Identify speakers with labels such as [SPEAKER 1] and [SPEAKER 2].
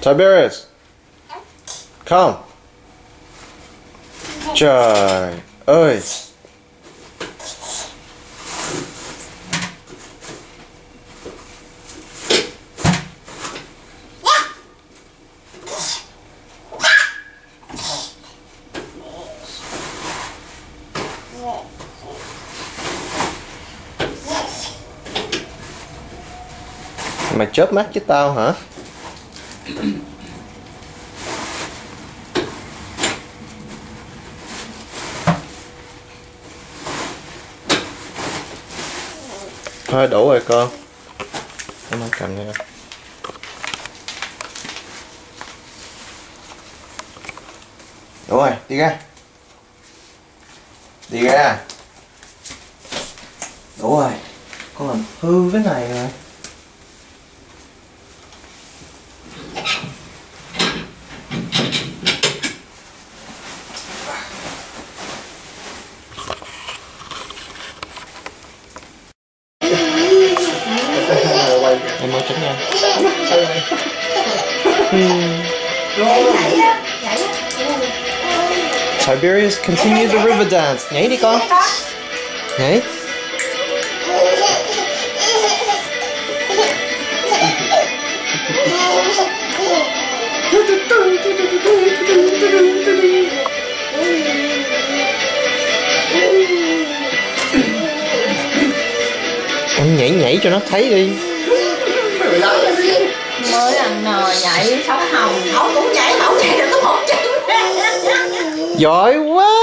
[SPEAKER 1] Tiberius, come. Trời ơi. Mày chớp mắt với tao hả? Thôi đủ rồi con. Em không cầm nha. Đủ rồi, đi ra. Đi ra. Đủ rồi. Con làm hư cái này rồi. Em mau tránh nha. Tiberius, continue the river dance. Nhảy đi con. Nhảy. Em nhảy cho nó thấy đi.
[SPEAKER 2] Mới ăn nồi nhảy sống hồng. Ổng cũng nhảy được có một chân.
[SPEAKER 1] Giỏi quá.